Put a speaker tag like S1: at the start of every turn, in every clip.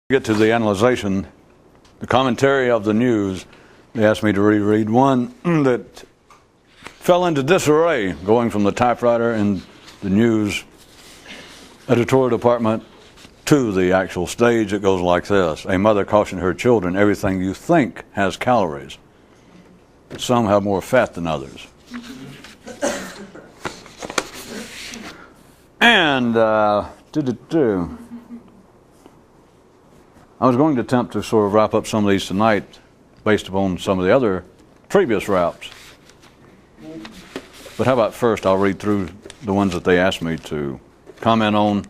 S1: Get to the analyzation, the commentary of the news. They asked me to reread one that fell into disarray going from the typewriter in the news editorial department to the actual stage. It goes like this. A mother cautioned her children, everything you think has calories. Some have more fat than others. And I was going to attempt to sort of wrap up some of these tonight based upon some of the other previous wraps. But how about first I'll read through the ones that they asked me to comment on,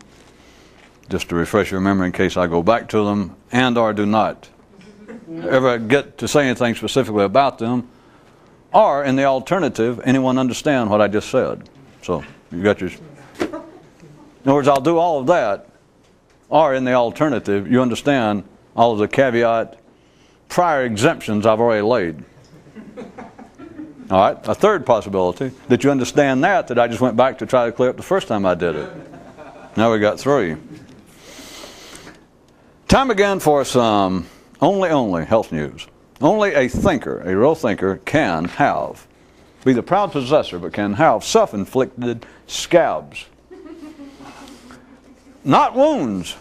S1: just to refresh your memory in case I go back to them and or do not ever get to say anything specifically about them, or in the alternative, anyone understand what I just said? So you got your... In other words, I'll do all of that, or in the alternative, you understand all of the caveat, prior exemptions I've already laid. All right, a third possibility, that you understand that I just went back to try to clear up the first time I did it. Now we got three. Time again for some only health news. Only a thinker, a real thinker, can have, be the proud possessor, but can have self-inflicted scabs. Not wounds.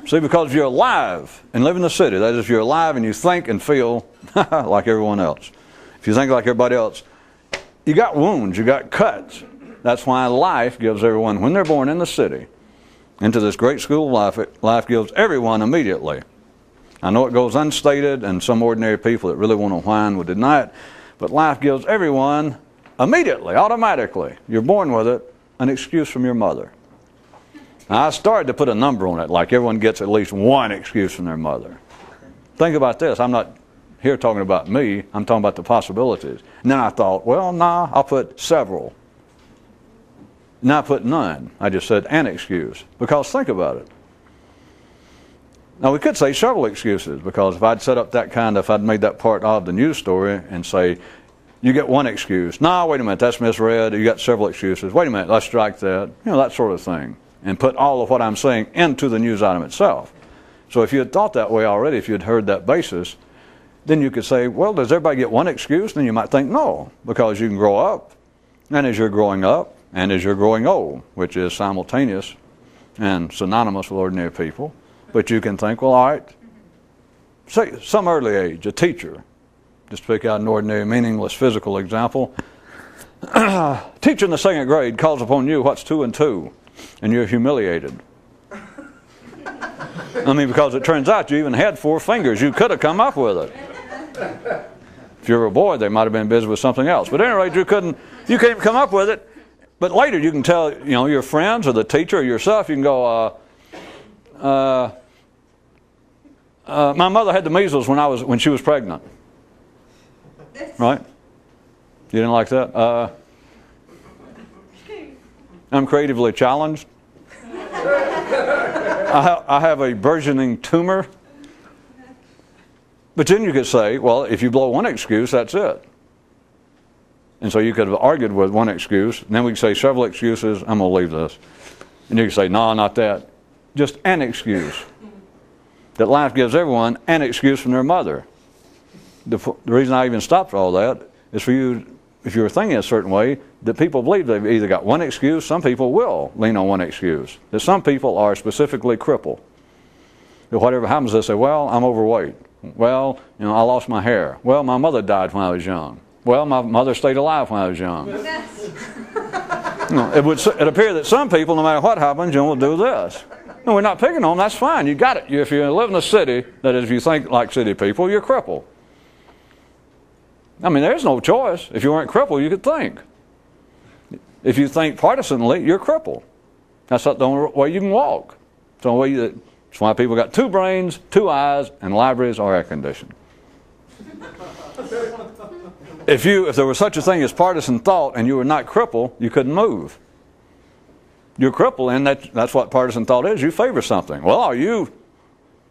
S1: See, because you're alive and live in the city, that is, if you're alive and you think and feel like everyone else. If you think like everybody else, you got wounds, you got cuts. That's why life gives everyone, when they're born in the city, into this great school of life, life gives everyone immediately. I know it goes unstated, and some ordinary people that really want to whine would deny it, but life gives everyone immediately, automatically. You're born with it, an excuse from your mother. Now, I started to put a number on it, like everyone gets at least one excuse from their mother. Think about this. I'm not here talking about me. I'm talking about the possibilities. And then I thought, well, nah, I'll put several. Now I put none. I just said an excuse. Because think about it. Now, we could say several excuses, because if I'd set up that kind of, if I'd made that part of the news story and say, you get one excuse. No, wait a minute, that's misread. You got several excuses. Wait a minute, let's strike that. You know, that sort of thing. And put all of what I'm saying into the news item itself. So if you had thought that way already, if you had heard that basis, then you could say, well, does everybody get one excuse? Then you might think no, because you can grow up, and as you're growing up, and as you're growing old, which is simultaneous and synonymous with ordinary people, but you can think, well, all right, say some early age, a teacher, just to pick out an ordinary, meaningless physical example, teacher in the second grade calls upon you, what's 2 and 2? And you're humiliated. I mean, because it turns out you even had 4 fingers. You could have come up with it. If you were a boy, they might have been busy with something else. But at any rate, you couldn't come up with it. But later you can tell, you know, your friends or the teacher or yourself, you can go, my mother had the measles when she was pregnant. Right? You didn't like that? I'm creatively challenged. I have a burgeoning tumor. But then you could say, well, if you blow one excuse, that's it. And so you could have argued with one excuse, and then we could say several excuses. I'm going to leave this. And you could say, no, not that. Just an excuse. That life gives everyone an excuse from their mother. The reason I even stopped all that is for you, if you were thinking a certain way, that people believe they've either got one excuse, some people will lean on one excuse. That some people are specifically crippled. That whatever happens, they say, well, I'm overweight. Well, you know, I lost my hair. Well, my mother died when I was young. Well, my mother stayed alive when I was young. You know, it would appear that some people, no matter what happens, you know, will do this. No, we're not picking on them. That's fine. You got it. If you live in a city, that is, if you think like city people, you're crippled. I mean, there's no choice. If you weren't crippled, you could think. If you think partisanly, you're crippled. That's not the only way you can walk. It's the only way that's why people got 2 brains, 2 eyes, and libraries are air conditioned. If there was such a thing as partisan thought and you were not crippled, you couldn't move. You're crippled, and that's what partisan thought is. You favor something. Well, do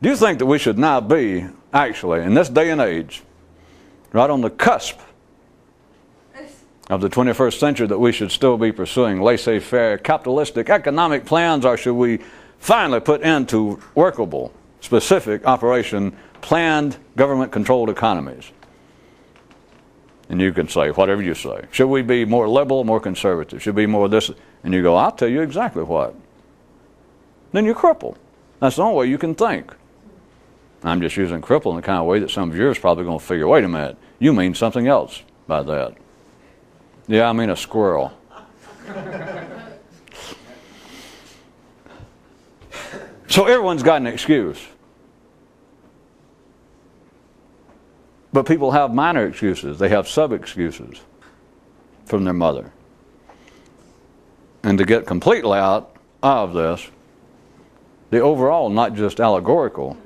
S1: you think that we should now be, actually, in this day and age, right on the cusp of the 21st century, that we should still be pursuing laissez-faire capitalistic economic plans, or should we finally put into workable, specific operation, planned government-controlled economies. And you can say whatever you say. Should we be more liberal, more conservative? Should we be more this? And you go, I'll tell you exactly what. Then you're crippled. That's the only way you can think. I'm just using cripple in the kind of way that some of you is probably going to figure, wait a minute, you mean something else by that. Yeah, I mean a squirrel. So everyone's got an excuse. But people have minor excuses. They have sub-excuses from their mother. And to get completely out of this, the overall, not just allegorical,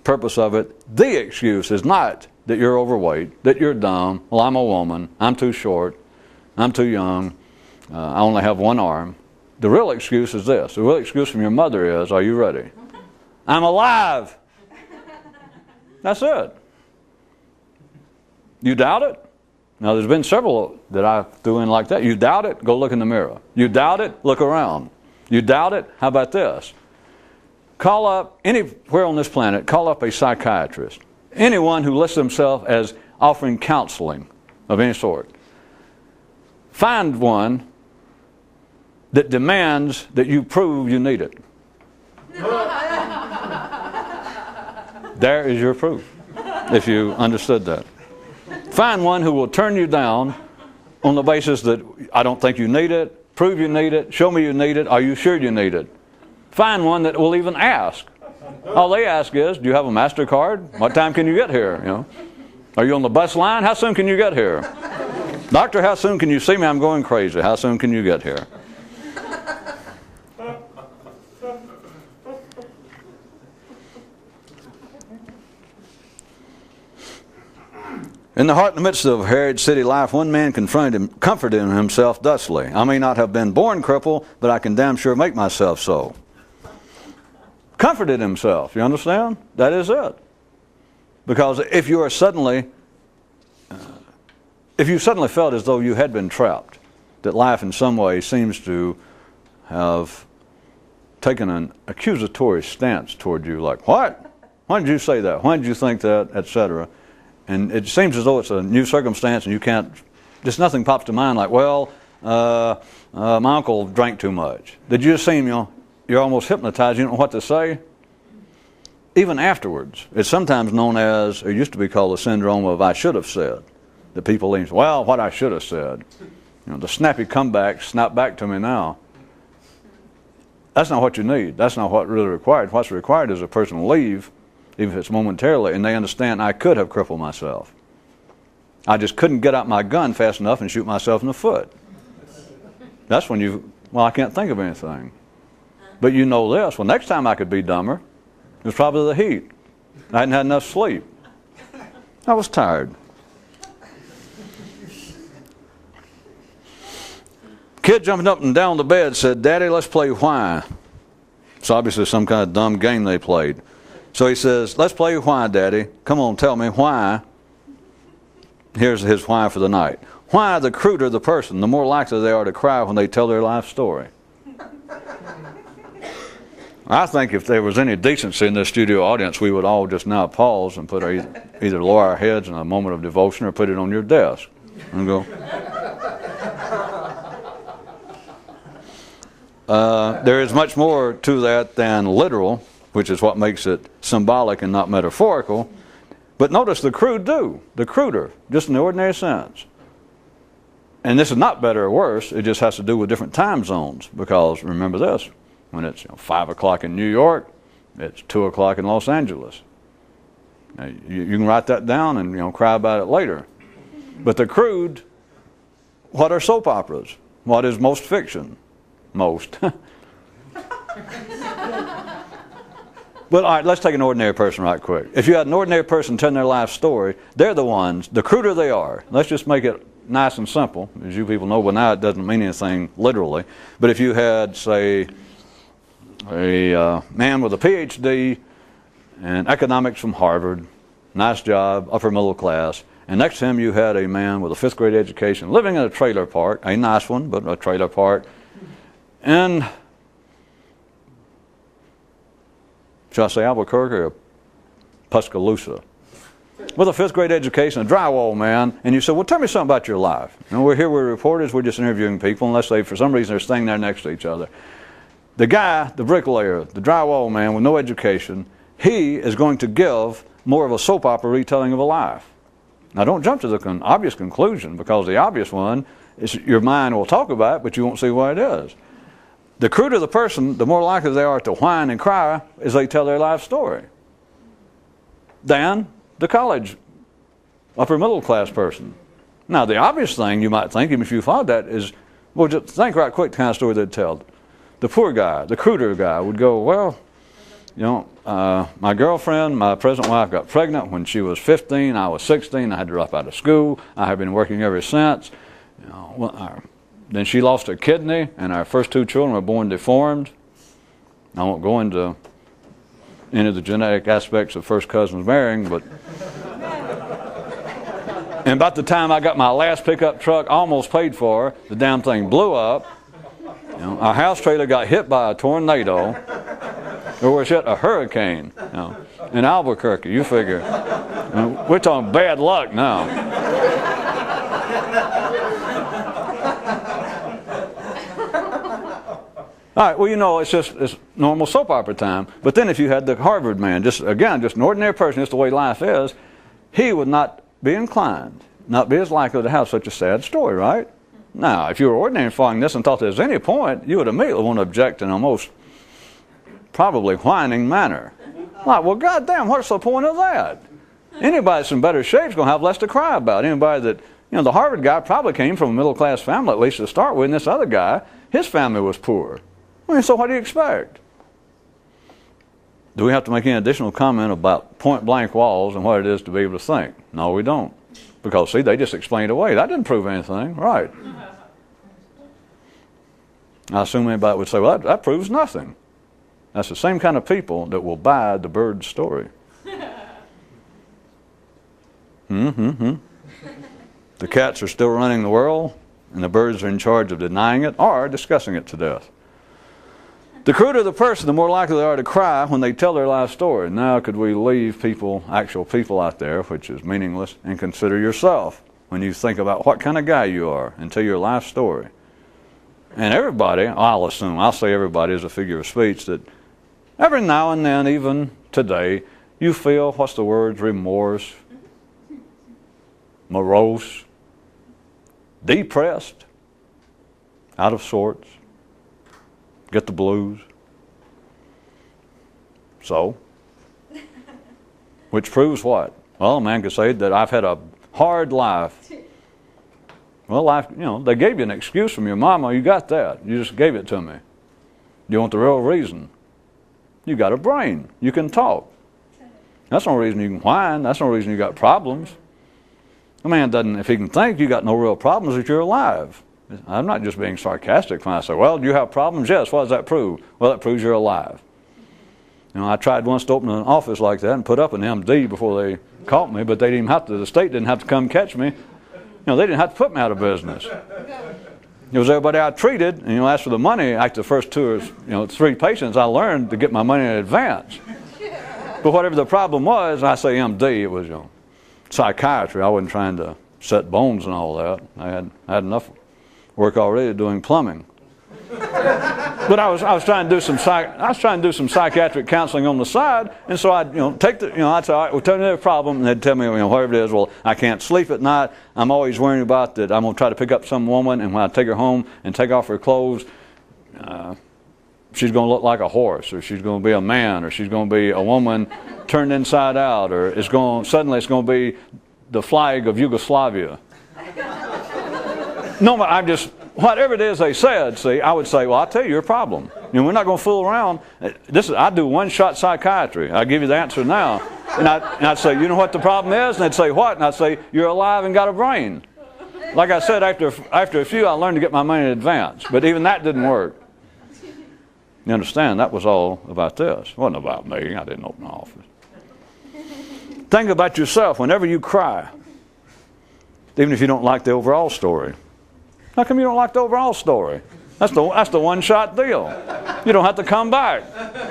S1: purpose of it, the excuse is not that you're overweight, that you're dumb, well, I'm a woman, I'm too short, I'm too young, I only have one arm. The real excuse is this. The real excuse from your mother is, are you ready? I'm alive. That's it. You doubt it? Now, there's been several that I threw in like that. You doubt it? Go look in the mirror. You doubt it? Look around. You doubt it? How about this? Call up, anywhere on this planet, call up a psychiatrist. Anyone who lists himself as offering counseling of any sort. Find one that demands that you prove you need it. There is your proof, if you understood that. Find one who will turn you down on the basis that I don't think you need it, prove you need it, show me you need it, are you sure you need it? Find one that will even ask. All they ask is, do you have a MasterCard? What time can you get here? You know, are you on the bus line? How soon can you get here? Doctor, how soon can you see me? I'm going crazy. How soon can you get here? In the heart and the midst of harried city life, one man comforted himself thusly. I may not have been born crippled, but I can damn sure make myself so. Comforted himself, you understand? That is it. Because if you suddenly felt as though you had been trapped, that life in some way seems to have taken an accusatory stance toward you, like, what? Why did you say that? Why did you think that? Etc. And it seems as though it's a new circumstance and you can't, just nothing pops to mind like, well, my uncle drank too much. Did you just see him, you're almost hypnotized, you don't know what to say? Even afterwards, it's sometimes known as, it used to be called the syndrome of I should have said. That people think, well, what I should have said. You know, the snappy comeback, snap back to me now. That's not what you need. That's not what really required. What's required is a person to leave, even if it's momentarily, and they understand I could have crippled myself. I just couldn't get out my gun fast enough and shoot myself in the foot. That's when I can't think of anything. But you know this, well, next time I could be dumber, it was probably the heat. I hadn't had enough sleep. I was tired. Kid jumping up and down the bed said, Daddy, let's play why. It's obviously some kind of dumb game they played. So he says, let's play why, Daddy. Come on, tell me why. Here's his why for the night. Why the cruder the person, the more likely they are to cry when they tell their life story. I think if there was any decency in this studio audience, we would all just now pause and put either lower our heads in a moment of devotion or put it on your desk and go. There is much more to that than literal, which is what makes it symbolic and not metaphorical. But notice the cruder, just in the ordinary sense. And this is not better or worse, it just has to do with different time zones. Because remember this, when it's 5 o'clock in New York, it's 2 o'clock in Los Angeles. Now, you can write that down and cry about it later. But the crude, what are soap operas? What is most fiction? Most. But all right, let's take an ordinary person right quick. If you had an ordinary person telling their life story, they're the ones, the cruder they are. Let's just make it nice and simple. As you people know, by now it doesn't mean anything literally. But if you had, say, a man with a PhD in economics from Harvard, nice job, upper middle class, and next to him you had a man with a 5th grade education living in a trailer park, a nice one, but a trailer park, in Should I say Albuquerque or Tuscaloosa? With a 5th grade education, a drywall man, and you say, well, tell me something about your life. And we're here, we're reporters, we're just interviewing people, unless they, for some reason, they're staying there next to each other. The guy, the bricklayer, the drywall man with no education, he is going to give more of a soap opera retelling of a life. Now, don't jump to the obvious conclusion, because the obvious one is your mind will talk about it, but you won't see what it is. The cruder the person, the more likely they are to whine and cry as they tell their life story than the college, upper middle class person. Now, the obvious thing you might think, even if you thought that, is, well, just think right quick the kind of story they'd tell. The poor guy, the cruder guy, would go, well, you know, my girlfriend, my present wife, got pregnant when she was 15. I was 16. I had to drop out of school. I have been working ever since. You know, then she lost a kidney, and our first 2 children were born deformed. I won't go into any of the genetic aspects of first cousins marrying, but and about the time I got my last pickup truck almost paid for, the damn thing blew up. You know, our house trailer got hit by a tornado, or was hit a hurricane. You know, in Albuquerque, you figure. You know, we're talking bad luck now. All right, well, you know, it's normal soap opera time. But then if you had the Harvard man, just an ordinary person, just the way life is, he would not be inclined, not be as likely to have such a sad story, right? Now, if you were ordinary following this and thought there was any point, you would immediately want to object in a most probably whining manner. Like, well, goddamn, what's the point of that? Anybody that's in better shape is going to have less to cry about. Anybody that, you know, the Harvard guy probably came from a middle-class family, at least to start with, and this other guy, his family was poor. I mean, so what do you expect? Do we have to make any additional comment about point-blank walls and what it is to be able to think? No, we don't. Because, see, they just explained away. That didn't prove anything. Right. I assume anybody would say, well, that proves nothing. That's the same kind of people that will buy the bird's story. The cats are still running the world, and the birds are in charge of denying it or discussing it to death. The cruder the person, the more likely they are to cry when they tell their life story. Now, could we leave actual people out there, which is meaningless, and consider yourself when you think about what kind of guy you are and tell your life story? And everybody, I'll say everybody as a figure of speech, that every now and then, even today, you feel, what's the word, remorse, morose, depressed, out of sorts. Get the blues. So, which proves what? Well, a man could say that I've had a hard life. Well, life, you know, they gave you an excuse from your mama. You got that. You just gave it to me. You want the real reason? You got a brain. You can talk. That's no reason you can whine. That's no reason you got problems. A man doesn't, if he can think, you got no real problems if you're alive. I'm not just being sarcastic when I say, well, do you have problems? Yes. What does that prove? Well, it proves you're alive. You know, I tried once to open an office like that and put up an MD before they caught me, but they didn't even have to, the state didn't have to come catch me. You know, they didn't have to put me out of business. It was everybody I treated, and, you know, as for the money, after the first 3 patients, I learned to get my money in advance. But whatever the problem was, I say MD, it was, you know, psychiatry. I wasn't trying to set bones and all that. I had enough work already doing plumbing. But I was trying to do some psychiatric counseling on the side, and so I'd I'd say, all right, well, tell me the problem, and they'd tell me, whatever it is. Well, I can't sleep at night. I'm always worrying about that. I'm going to try to pick up some woman, and when I take her home and take off her clothes, she's going to look like a horse, or she's going to be a man, or she's going to be a woman turned inside out, or suddenly it's going to be the flag of Yugoslavia. No, whatever it is they said, see, I would say, well, I'll tell you your problem. You know, we're not going to fool around. I do one-shot psychiatry. I'll give you the answer now. And I'd say, you know what the problem is? And they'd say, what? And I'd say, you're alive and got a brain. Like I said, after a few, I learned to get my money in advance. But even that didn't work. You understand? That was all about this. It wasn't about me. I didn't open an office. Think about yourself whenever you cry, even if you don't like the overall story. How come you don't like the overall story? That's the one-shot deal. You don't have to come back.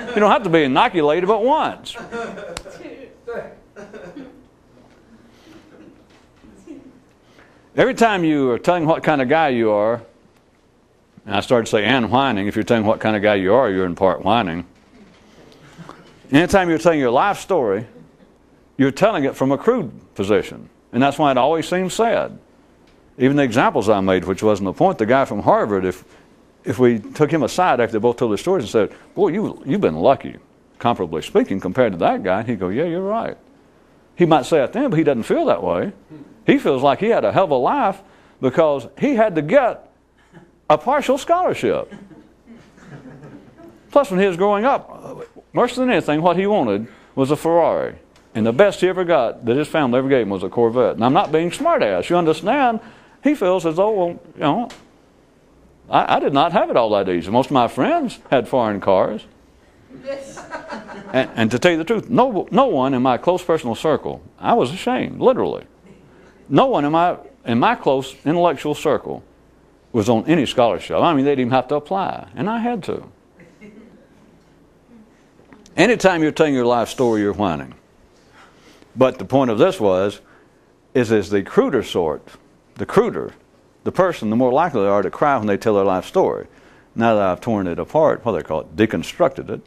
S1: You don't have to be inoculated but once. Every time you are telling what kind of guy you are, and I started to say and whining, if you're telling what kind of guy you are, you're in part whining. Anytime you're telling your life story, you're telling it from a crude position. And that's why it always seems sad. Even the examples I made, which wasn't the point, the guy from Harvard, if we took him aside after they both told their stories and said, boy, you've been lucky, comparably speaking, compared to that guy, he'd go, yeah, you're right. He might say it then, but he doesn't feel that way. He feels like he had a hell of a life because he had to get a partial scholarship. Plus, when he was growing up, worse than anything, what he wanted was a Ferrari. And the best he ever got, that his family ever gave him, was a Corvette. And I'm not being smart-ass. You understand? He feels as though, well, you know, I did not have it all that easy. Most of my friends had foreign cars. And to tell you the truth, no one in my close personal circle, I was ashamed, literally. No one in my close intellectual circle was on any scholarship. I mean, they didn't even have to apply, and I had to. Anytime you're telling your life story, you're whining. But the point of this is the cruder sort, the person, the more likely they are to cry when they tell their life story. Now that I've torn it apart, what do they call it, deconstructed it,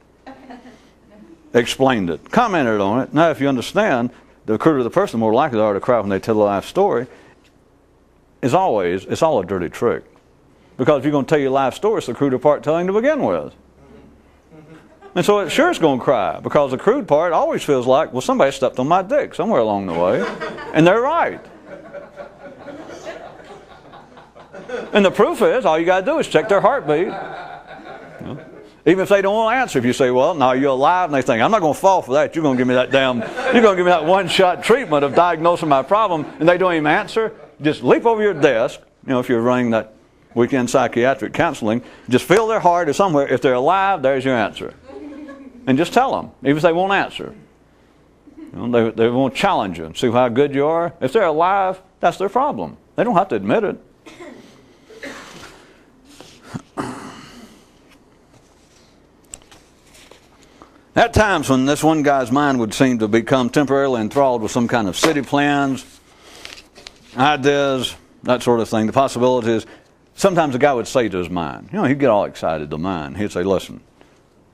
S1: explained it, commented on it. Now if you understand, the cruder the person, the more likely they are to cry when they tell their life story, it's all a dirty trick. Because if you're going to tell your life story, it's the cruder part telling to begin with. And so it sure is going to cry, because the crude part always feels like, well, somebody stepped on my dick somewhere along the way. And they're right. And the proof is, all you got to do is check their heartbeat. You know? Even if they don't want to answer, if you say, well, no, you're alive, and they think, I'm not going to fall for that. You're going to give me that one-shot treatment of diagnosing my problem, and they don't even answer, just leap over your desk, you know, if you're running that weekend psychiatric counseling, just feel their heart or somewhere. If they're alive, there's your answer. And just tell them, even if they won't answer. You know, they won't challenge you and see how good you are. If they're alive, that's their problem. They don't have to admit it. At times when this one guy's mind would seem to become temporarily enthralled with some kind of city plans, ideas, that sort of thing, the possibilities, sometimes the guy would say to his mind, you know, he'd get all excited, the mind. He'd say, listen,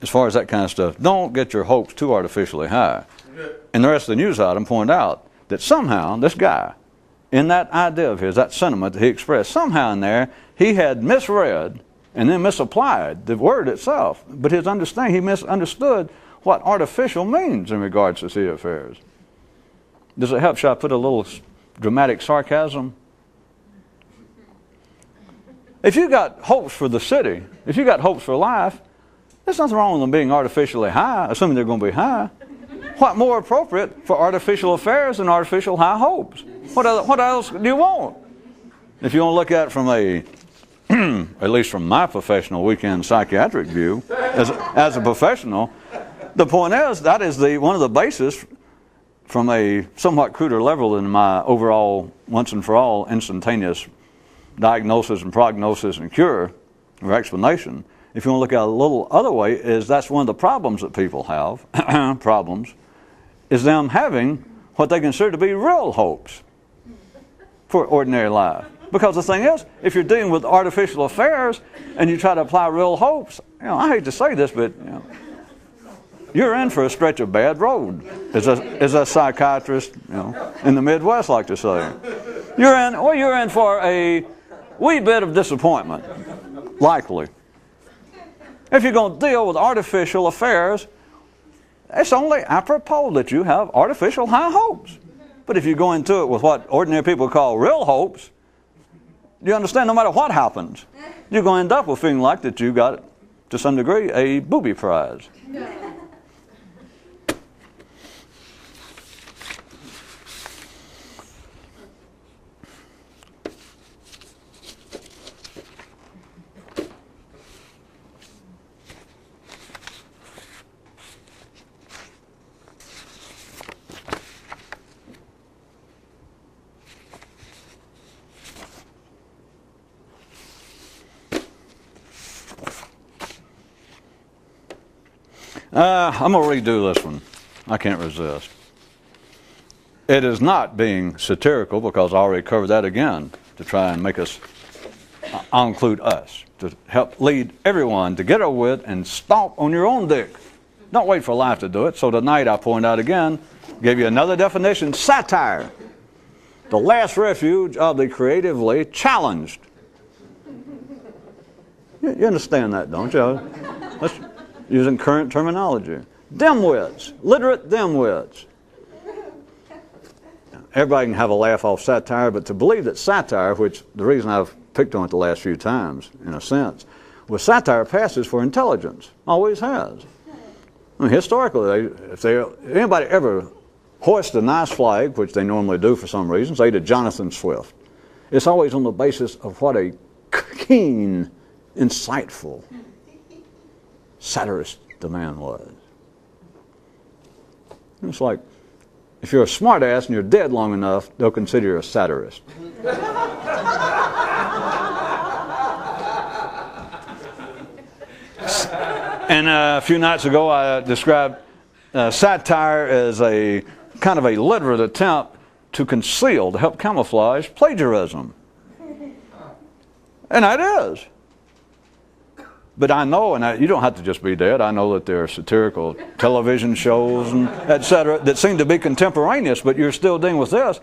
S1: as far as that kind of stuff, don't get your hopes too artificially high. And the rest of the news item pointed out that somehow this guy, in that idea of his, that sentiment that he expressed, somehow in there, he had misread and then misapplied the word itself. But his understanding, he misunderstood what artificial means in regards to city affairs. Does it help? Should I put a little dramatic sarcasm? If you got hopes for the city, if you got hopes for life, there's nothing wrong with them being artificially high, assuming they're going to be high. What more appropriate for artificial affairs than artificial high hopes? What else do you want? If you want to look at it from at least from my professional weekend psychiatric view, as a professional, the point is that is one of the bases from a somewhat cruder level than my overall once and for all instantaneous diagnosis and prognosis and cure or explanation. If you want to look at it a little other way, is that's one of the problems that people have, is them having what they consider to be real hopes for ordinary life. Because the thing is, if you're dealing with artificial affairs and you try to apply real hopes, you know, I hate to say this, but you know, you're in for a stretch of bad road, as a psychiatrist, you know, in the Midwest like to say. You're in for a wee bit of disappointment, likely. If you're going to deal with artificial affairs, it's only apropos that you have artificial high hopes. But if you go into it with what ordinary people call real hopes, you understand no matter what happens, you're going to end up with feeling like that you got, to some degree, a booby prize. I'm going to redo this one. I can't resist. It is not being satirical, because I already covered that again, to try and make us, I'll include us, to help lead everyone to get over with and stomp on your own dick. Don't wait for life to do it. So tonight I point out again, gave you another definition, satire. The last refuge of the creatively challenged. You understand that, don't you? That's using current terminology. Dimwits, literate dimwits. Everybody can have a laugh off satire, but to believe that satire, which the reason I've picked on it the last few times, in a sense, was satire passes for intelligence. Always has. I mean, historically, if anybody ever hoist a nice flag, which they normally do for some reason, say to Jonathan Swift, it's always on the basis of what a keen, insightful satirist the man was. It's like, if you're a smart ass and you're dead long enough, they'll consider you a satirist. And a few nights ago I described satire as a kind of a literate attempt to conceal, to help camouflage plagiarism. And that is. But I know, and you don't have to just be dead, I know that there are satirical television shows and et cetera that seem to be contemporaneous, but you're still dealing with this,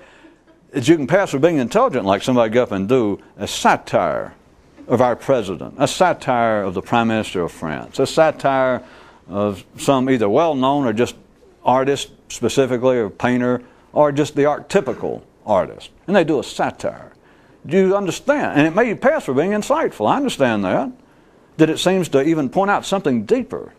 S1: that you can pass for being intelligent, like somebody get up and do a satire of our president, a satire of the Prime Minister of France, a satire of some either well-known or just artist specifically, or painter, or just the archetypical artist. And they do a satire. Do you understand? And it may pass for being insightful. I understand that. That it seems to even point out something deeper.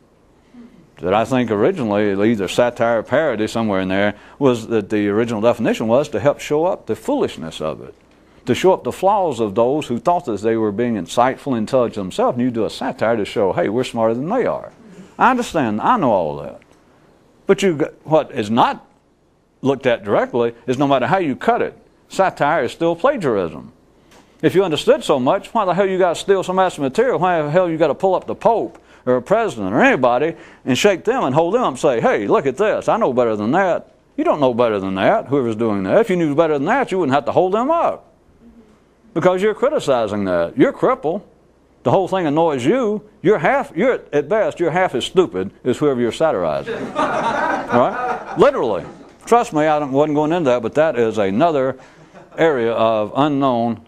S1: That I think originally, either satire or parody, somewhere in there, was that the original definition was to help show up the foolishness of it. To show up the flaws of those who thought that they were being insightful, intelligent themselves, and you do a satire to show, hey, we're smarter than they are. I understand, I know all of that. But what is not looked at directly is no matter how you cut it, satire is still plagiarism. If you understood so much, why the hell you got to steal somebody's material? Why the hell you got to pull up the Pope or a president or anybody and shake them and hold them up and say, hey, look at this, I know better than that. You don't know better than that, whoever's doing that. If you knew better than that, you wouldn't have to hold them up. Because you're criticizing that. You're crippled. The whole thing annoys you. At best, you're half as stupid as whoever you're satirizing. All right? Literally. Trust me, I wasn't going into that, but that is another area of unknown.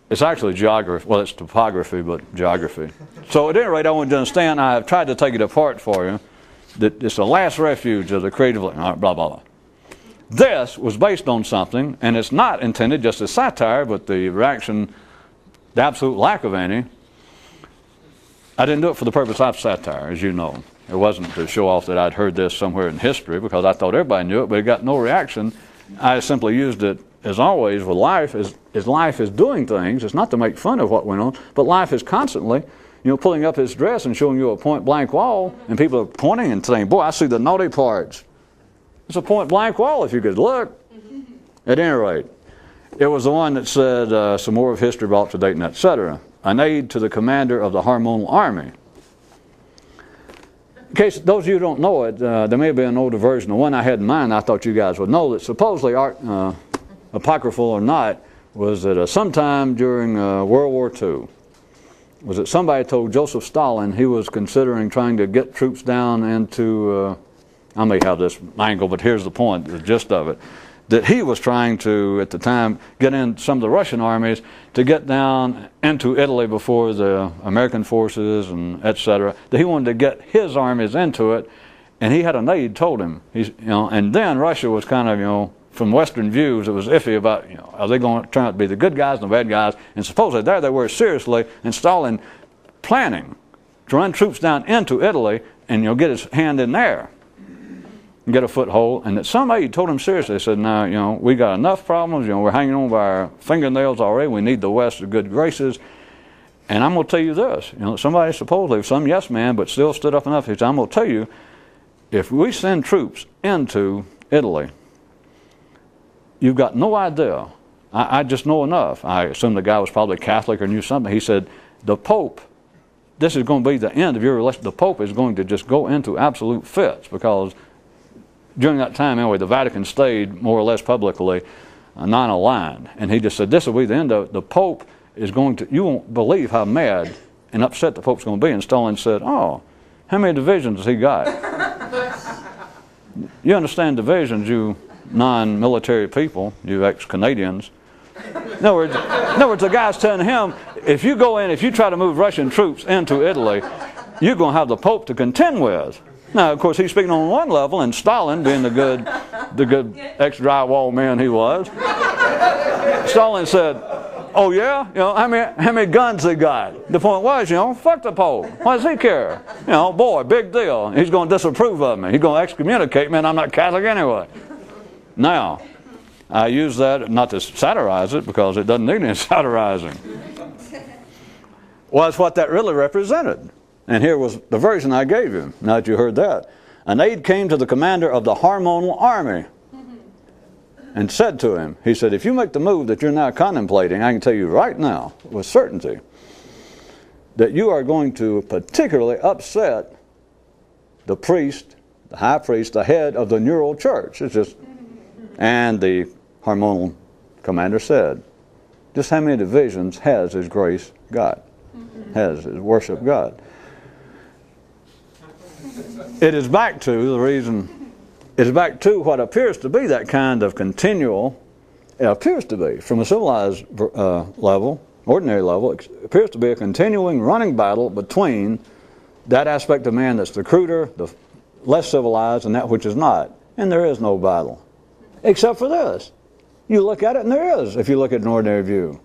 S1: It's actually geography. Well, it's topography, but geography. So at any rate, I want you to understand, I have tried to take it apart for you, that it's the last refuge of the creatively, blah, blah, blah. This was based on something, and it's not intended just as satire, but the reaction, the absolute lack of any. I didn't do it for the purpose of satire, as you know. It wasn't to show off that I'd heard this somewhere in history, because I thought everybody knew it, but it got no reaction. I simply used it, as always, with life, as life is doing things. It's not to make fun of what went on, but life is constantly, pulling up his dress and showing you a point-blank wall, and people are pointing and saying, boy, I see the naughty parts. It's a point-blank wall if you could look. At any rate, it was the one that said, some more of history brought to date and etc. An aid to the commander of the hormonal army. In case those of you who don't know it, there may be an older version. The one I had in mind, I thought you guys would know, that supposedly, apocryphal or not, was that sometime during World War II, was that somebody told Joseph Stalin he was considering trying to get troops down into, I may have this angle, but here's the point, the gist of it, that he was trying to, at the time, get in some of the Russian armies to get down into Italy before the American forces and etc. That he wanted to get his armies into it, and he had an aide told him, and then Russia was kind of, from Western views, it was iffy about, are they going to turn out to be the good guys and the bad guys? And supposedly there they were seriously, and Stalin planning to run troops down into Italy and get his hand in there and get a foothold. And that some aide told him seriously, they said, now, we got enough problems, we're hanging on by our fingernails already, we need the West's good graces. And I'm going to tell you this, somebody supposedly, some yes man, but still stood up enough, he said, I'm going to tell you, if we send troops into Italy, you've got no idea. I just know enough. I assume the guy was probably Catholic or knew something. He said, the Pope this is going to be the end of your relation. The Pope is going to just go into absolute fits, because during that time, anyway, the Vatican stayed more or less publicly non-aligned. And he just said, this will be the end of it. The Pope is going to, you won't believe how mad and upset the Pope's going to be. And Stalin said, oh, how many divisions has he got? You understand divisions, you non-military people, you ex-Canadians. In other words, the guy's telling him, if you go in, if you try to move Russian troops into Italy, you're going to have the Pope to contend with. Now, of course, he's speaking on one level, and Stalin, being the good ex-drywall man he was, Stalin said, oh yeah? How many guns he got? The point was, fuck the Pope. Why does he care? Boy, big deal. He's going to disapprove of me. He's going to excommunicate me, and I'm not Catholic anyway. Now, I use that not to satirize it, because it doesn't need any satirizing. Well, it's what that really represented. And here was the version I gave you, now that you heard that. An aide came to the commander of the hormonal army and said to him, he said, if you make the move that you're now contemplating, I can tell you right now with certainty that you are going to particularly upset the priest, the high priest, the head of the neural church. It's just, and the hormonal commander said, just how many divisions has His Grace got? Has His worship God? It is back to the reason, it is back to what appears to be that kind of continual, it appears to be, from a civilized level, ordinary level, it appears to be a continuing running battle between that aspect of man that's the cruder, the less civilized, and that which is not. And there is no battle. Except for this. You look at it and there is, if you look at an ordinary view.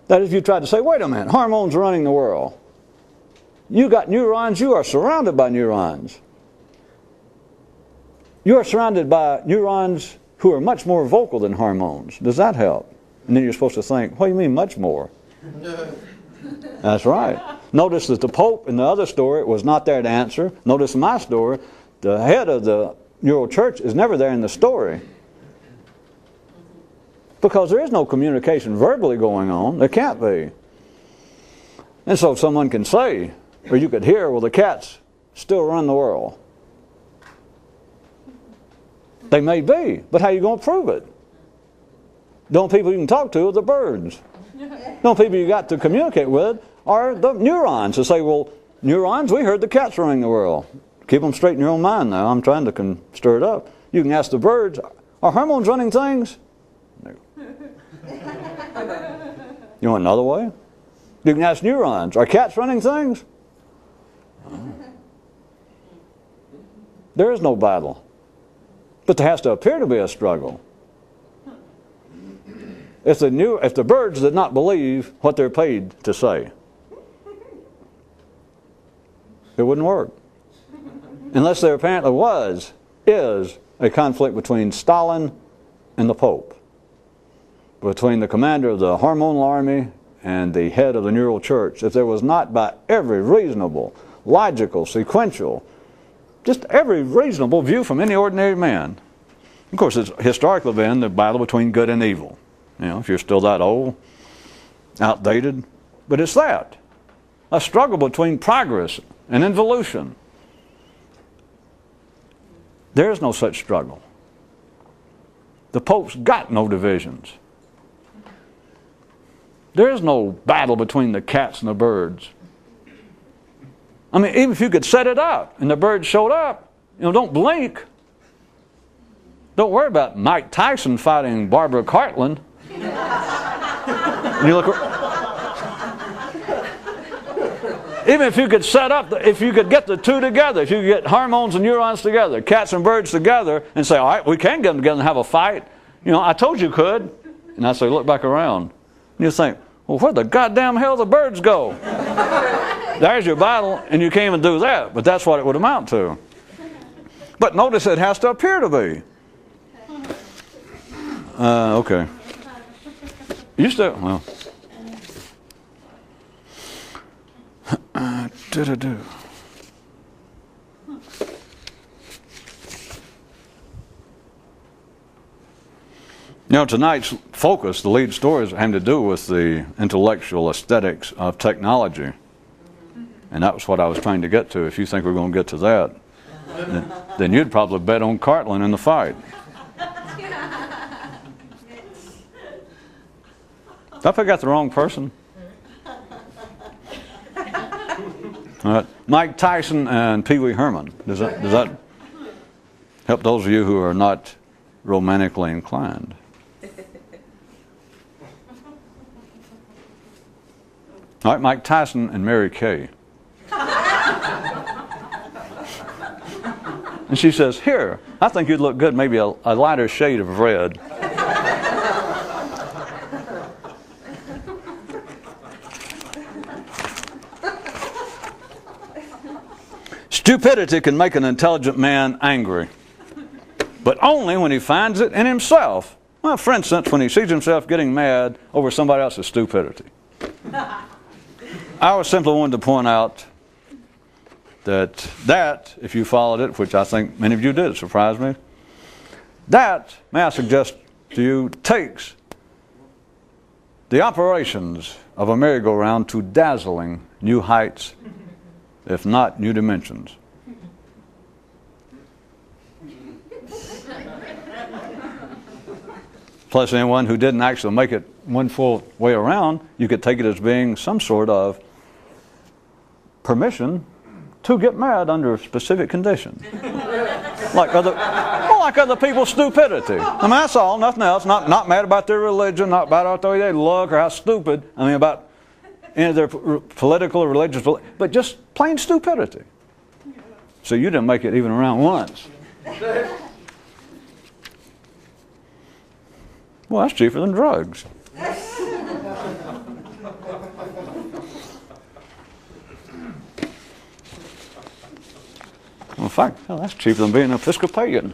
S1: That is, if you try to say, wait a minute, hormones are running the world. You got neurons, you are surrounded by neurons. You are surrounded by neurons who are much more vocal than hormones. Does that help? And then you're supposed to think, what do you mean much more? That's right. Notice that the Pope in the other story was not there to answer. Notice in my story, the head of the neural church is never there in the story. Because there is no communication verbally going on. There can't be. And so someone can say, or you could hear, well, the cats still run the world. They may be, but how are you going to prove it? The only people you can talk to are the birds. The only people you got to communicate with are the neurons. To say, well, neurons, we heard the cats running the world. Keep them straight in your own mind now. I'm trying to stir it up. You can ask the birds, are hormones running things? No. You want another way? You can ask neurons, are cats running things? There is no battle. But there has to appear to be a struggle. If the birds did not believe what they're paid to say, it wouldn't work. Unless there apparently is a conflict between Stalin and the Pope, between the commander of the hormonal army and the head of the neural church. If there was not, by every reasonable, logical, sequential, just every reasonable view from any ordinary man. Of course, it's historically been the battle between good and evil. If you're still that old, outdated. But it's that. A struggle between progress and involution. There is no such struggle. The Pope's got no divisions. There is no battle between the cats and the birds. I mean, even if you could set it up and the birds showed up, don't blink. Don't worry about Mike Tyson fighting Barbara Cartland. And you look, even if you could set up, if you could get the two together, if you could get hormones and neurons together, cats and birds together, and say, all right, we can get them together and have a fight. I told you could. And I say, look back around. And you think, well, where the goddamn hell the birds go? There's your battle, and you can't even do that. But that's what it would amount to. But notice it has to appear to be. Okay. You still, well. Tonight's focus, the lead stories, have to do with the intellectual aesthetics of technology. And that was what I was trying to get to. If you think we're going to get to that, then you'd probably bet on Cartland in the fight. Did I pick out the wrong person? All right. Mike Tyson and Pee Wee Herman. Does that help those of you who are not romantically inclined? All right, Mike Tyson and Mary Kay. And she says, "Here, I think you'd look good, maybe a lighter shade of red." Stupidity can make an intelligent man angry, but only when he finds it in himself. Well, for instance, when he sees himself getting mad over somebody else's stupidity. I was simply wanted to point out that, if you followed it, which I think many of you did, it surprised me, that, may I suggest to you, takes the operations of a merry-go-round to dazzling new heights, if not new dimensions. Plus, anyone who didn't actually make it one full way around, you could take it as being some sort of permission to get mad under specific conditions. like other people's stupidity. I mean, that's all, nothing else. Not mad about their religion, not about the way they look or how stupid. I mean, about any of their political or religious, but just plain stupidity. So you didn't make it even around once. Well, that's cheaper than drugs. Well, in fact, hell, that's cheaper than being an Episcopalian.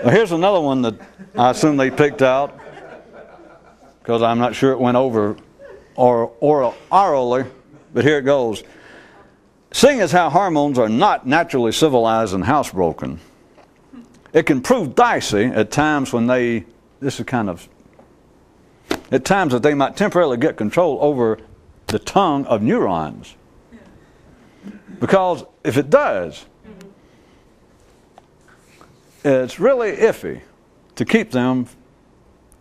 S1: Well, here's another one that I assume they picked out, because I'm not sure it went over orally, but here it goes. Seeing as how hormones are not naturally civilized and housebroken, it can prove dicey at times when at times that they might temporarily get control over the tongue of neurons. Because if it does, it's really iffy to keep them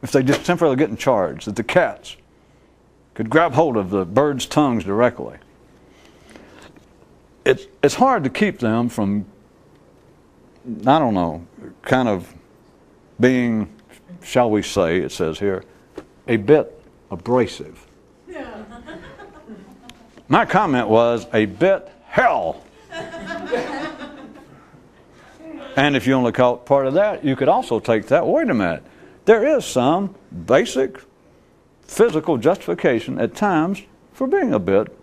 S1: if they just temporarily get in charge, that the cats could grab hold of the birds' tongues directly. It's hard to keep them from, I don't know, kind of being, shall we say, it says here, a bit abrasive. My comment was a bit hell. And if you only caught part of that, you could also take that, wait a minute, there is some basic physical justification at times for being a bit,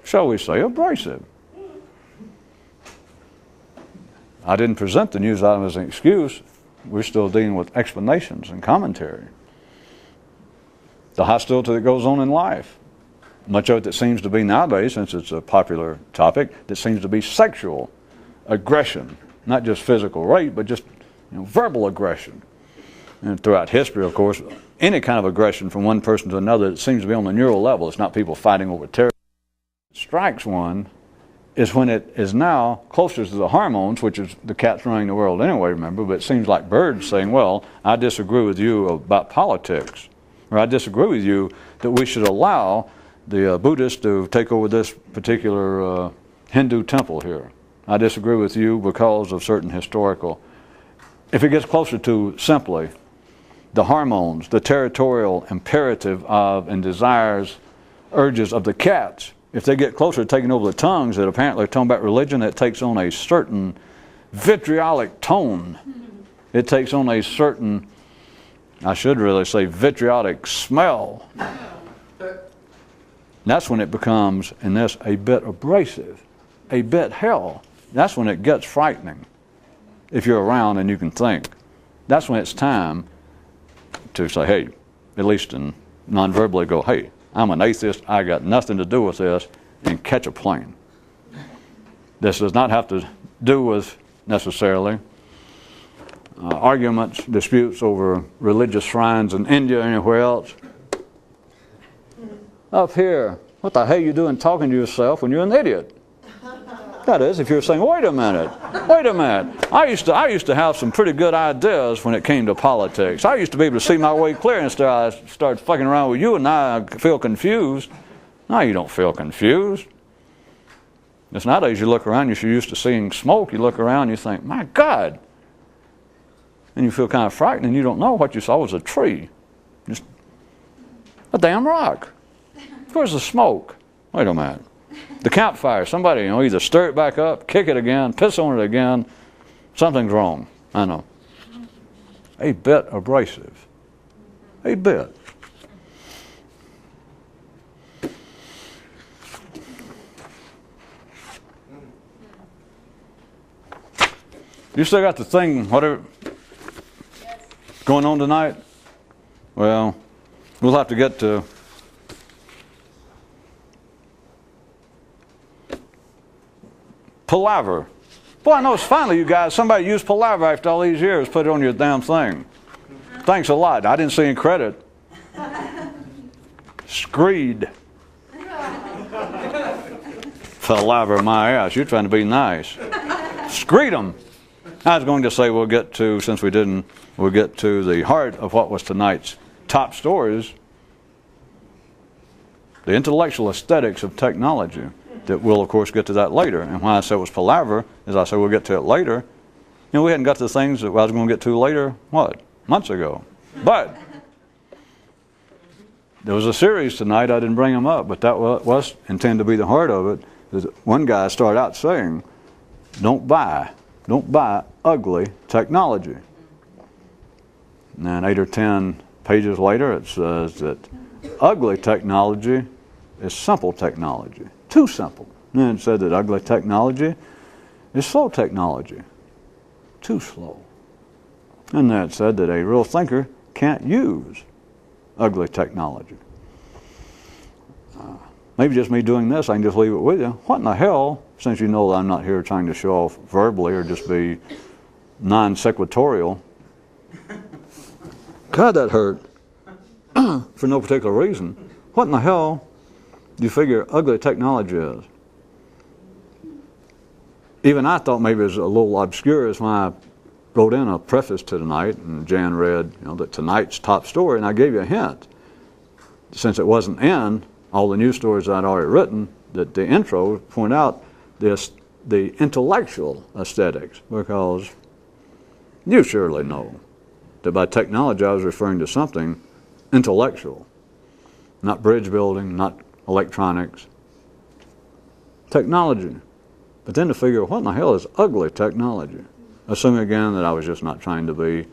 S1: shall we say, abrasive. I didn't present the news item as an excuse. We're still dealing with explanations and commentary. The hostility that goes on in life. Much of it that seems to be nowadays, since it's a popular topic, that seems to be sexual aggression. Not just physical rape, but just verbal aggression. And throughout history, of course, any kind of aggression from one person to another, it seems to be on the neural level. It's not people fighting over terror. Strikes one is when it is now closer to the hormones, which is the cats running the world anyway, remember, but it seems like birds saying, well, I disagree with you about politics, or I disagree with you that we should allow the Buddhists to take over this particular Hindu temple here. I disagree with you because of certain historical. If it gets closer to simply the hormones, the territorial imperative of and desires, urges of the cats, if they get closer to taking over the tongues that apparently are talking about religion, it takes on a certain vitriolic tone. It takes on a certain, I should really say, vitriolic smell. That's when it becomes, in this, a bit abrasive, a bit hell. That's when it gets frightening. If you're around and you can think, that's when it's time to say, hey, at least in non-verbally go, hey, I'm an atheist, I got nothing to do with this, and catch a plane. This does not have to do with necessarily arguments, disputes over religious shrines in India or anywhere else. Up here, what the hell are you doing talking to yourself when you're an idiot? That is, if you're saying, wait a minute. I used to have some pretty good ideas when it came to politics. I used to be able to see my way clear instead I started fucking around with you and now I feel confused. No, you don't feel confused. Just nowadays you look around, you're used to seeing smoke, you look around and you think, my God. And you feel kind of frightened and you don't know what you saw was a tree. Just a damn rock. Where's the smoke? Wait a minute. The campfire, somebody, either stir it back up, kick it again, piss on it again. Something's wrong. I know. A bit abrasive. A bit. You still got the thing, whatever, going on tonight? Well, we'll have to get to palaver. Boy, I know it's finally, you guys, somebody used palaver after all these years, put it on your damn thing. Thanks a lot. I didn't see any credit. Screed. Palaver my ass. You're trying to be nice. Screed 'em. I was going to say we'll get to, since we didn't, we'll get to the heart of what was tonight's top stories. The intellectual aesthetics of technology. That we'll, of course, get to that later. And when I said it was palaver, as I said we'll get to it later, we hadn't got to the things that I was going to get to later, months ago. But there was a series tonight, I didn't bring them up, but that was intended to be the heart of it. One guy started out saying, don't buy ugly technology. And then 8 or 10 pages later it says that ugly technology is simple technology. Too simple. And then it said that ugly technology is slow technology. Too slow. And then it said that a real thinker can't use ugly technology. Maybe just me doing this, I can just leave it with you. What in the hell, since you know that I'm not here trying to show off verbally or just be non-sequitorial. God, that hurt. For no particular reason. What in the hell do you figure ugly technology is? Even I thought maybe it was a little obscure as when I wrote in a preface to tonight, and Jan read, that tonight's top story, and I gave you a hint. Since it wasn't in all the news stories I'd already written, that the intro point out the intellectual aesthetics, because you surely know that by technology I was referring to something intellectual, not bridge building, not electronics, technology. But then to figure what in the hell is ugly technology? Assuming again that I was just not trying to be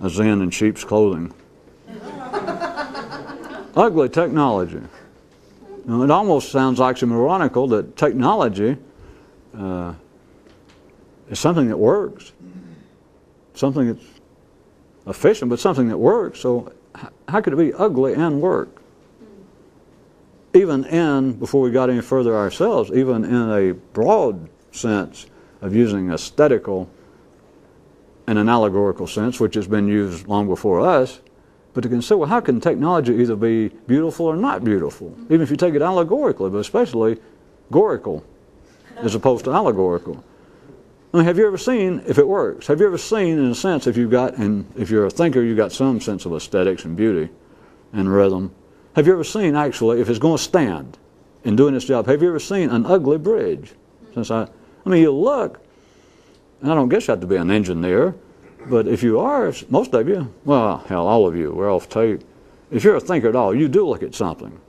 S1: a Zen in sheep's clothing. Ugly technology. It almost sounds oxymoronical that technology is something that works, something that's efficient, but something that works. So how could it be ugly and work? Even before we got any further ourselves, even in a broad sense of using aesthetical in an allegorical sense, which has been used long before us, but to consider, well, how can technology either be beautiful or not beautiful? Even if you take it allegorically, but especially gorical as opposed to allegorical. I mean, have you ever seen, if it works, have you ever seen, in a sense, if you're a thinker, you've got some sense of aesthetics and beauty and rhythm, have you ever seen, actually, if it's going to stand in doing its job, have you ever seen an ugly bridge? You look, and I don't guess you have to be an engineer, but if you are, most of you, well, hell, all of you, we're off tape. If you're a thinker at all, you do look at something.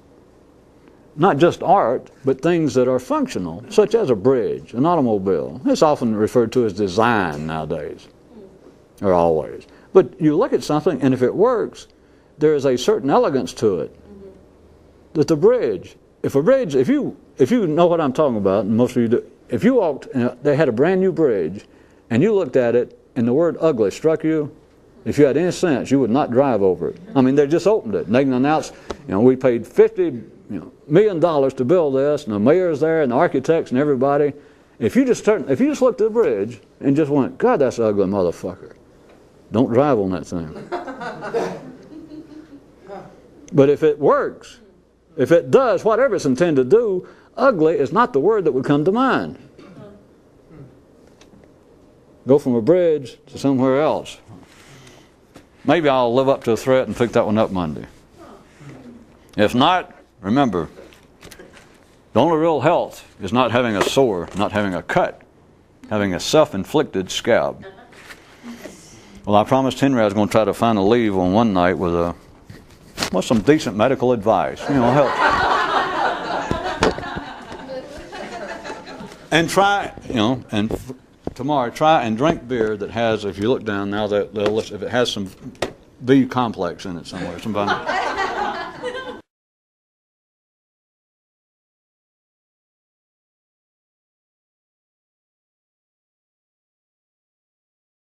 S1: Not just art, but things that are functional, such as a bridge, an automobile. It's often referred to as design nowadays, or always. But you look at something, and if it works, there is a certain elegance to it. That the bridge, if you know what I'm talking about, and most of you do, if you walked and they had a brand new bridge, and you looked at it, and the word ugly struck you, if you had any sense, you would not drive over it. I mean, they just opened it, and they can announce, we paid $50 million to build this, and the mayor's there, and the architects, and everybody, If you just looked at the bridge and just went, God, that's an ugly motherfucker, don't drive on that thing. But if it works, if it does whatever it's intended to do, ugly is not the word that would come to mind. Go from a bridge to somewhere else. Maybe I'll live up to a threat and pick that one up Monday. If not, remember, the only real health is not having a sore, not having a cut, having a self-inflicted scab. Well, I promised Henry I was going to try to find a leave on one night with some decent medical advice. Help. And try, tomorrow, try and drink beer that has, if you look down now, if it has some B complex in it somewhere.